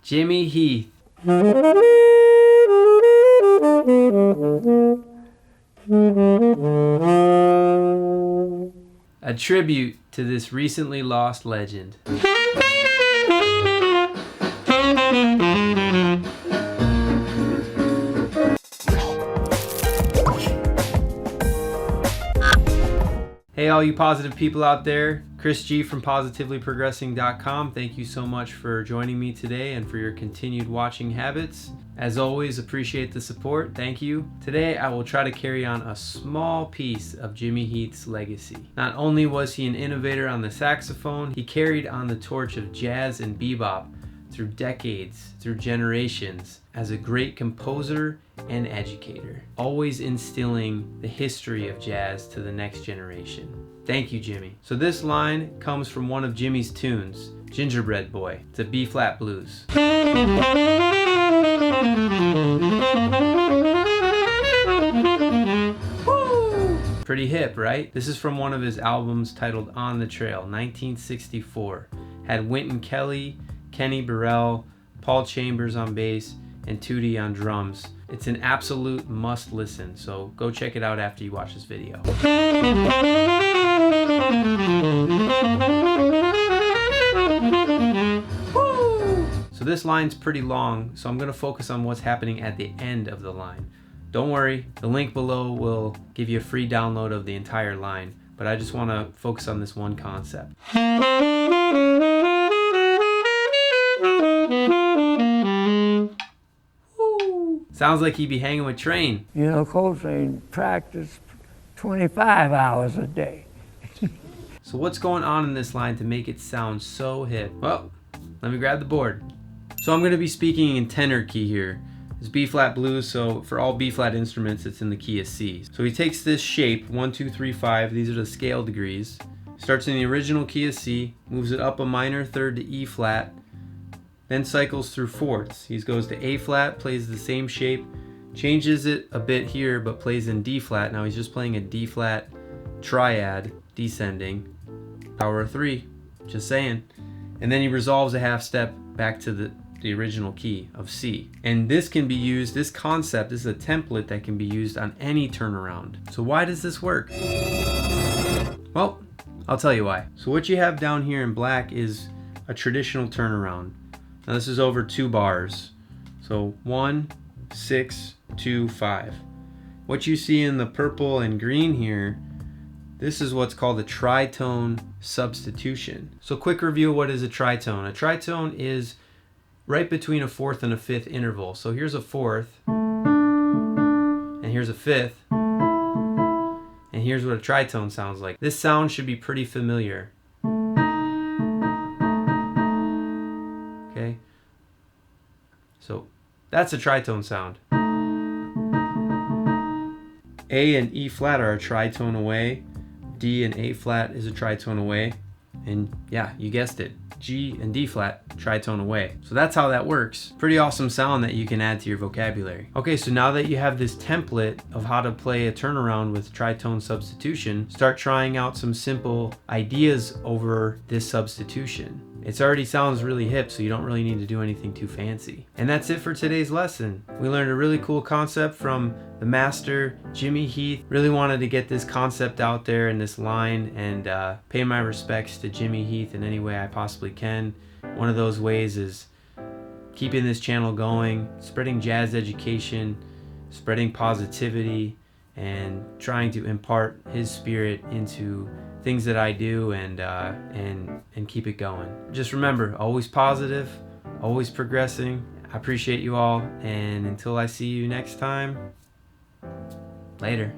Jimmy Heath. A tribute to this recently lost legend. Hey all you positive people out there, Chris G from PositivelyProgressing.com. Thank you so much for joining me today and for your continued watching habits. As always, appreciate the support. Thank you. Today I will try to carry on a small piece of Jimmy Heath's legacy. Not only was he an innovator on the saxophone, he carried on the torch of jazz and bebop through decades, through generations, as a great composer and educator, always instilling the history of jazz to the next generation. Thank you, Jimmy. So this line comes from one of Jimmy's tunes, Gingerbread Boy. It's a B-flat blues. Pretty hip, right? This is from one of his albums titled On the Trail, 1964. Had Wynton Kelly, Kenny Burrell, Paul Chambers on bass, and Tootie on drums. It's an absolute must listen, so go check it out after you watch this video. So this line's pretty long, so I'm gonna focus on what's happening at the end of the line. Don't worry, the link below will give you a free download of the entire line, but I just wanna focus on this one concept. Sounds like he'd be hanging with Train. You know, Coltrane practiced 25 hours a day. So what's going on in this line to make it sound so hip? Well, let me grab the board. So I'm going to be speaking in tenor key here. It's B-flat blues, so for all B-flat instruments, it's in the key of C. So he takes this shape, 1, 2, 3, 5, these are the scale degrees, starts in the original key of C, moves it up a minor third to E-flat, then cycles through fourths. He goes to A-flat, plays the same shape, changes it a bit here, but plays in D-flat. Now he's just playing a D-flat triad, descending, power of 3, just saying. And then he resolves a half step back to the original key of C. And this can be used, this concept, this is a template that can be used on any turnaround. So why does this work? Well, I'll tell you why. So what you have down here in black is a traditional turnaround. Now this is over 2 bars. So 1, 6, 2, 5. What you see in the purple and green here, this is what's called a tritone substitution. So quick review, what is a tritone? A tritone is right between a 4th and a 5th interval. So here's a 4th, and here's a 5th, and here's what a tritone sounds like. This sound should be pretty familiar. Okay, so that's a tritone sound. A and E flat are a tritone away. D and A flat is a tritone away. And yeah, you guessed it, G and D flat, tritone away. So that's how that works. Pretty awesome sound that you can add to your vocabulary. Okay, so now that you have this template of how to play a turnaround with tritone substitution, start trying out some simple ideas over this substitution. It already sounds really hip, so you don't really need to do anything too fancy. And that's it for today's lesson. We learned a really cool concept from the master, Jimmy Heath. Really wanted to get this concept out there in this line and pay my respects to Jimmy Heath in any way I possibly can. One of those ways is keeping this channel going, spreading jazz education, spreading positivity, and trying to impart his spirit into things that I do and keep it going. Just remember, always positive, always progressing. I appreciate you all, and until I see you next time, later.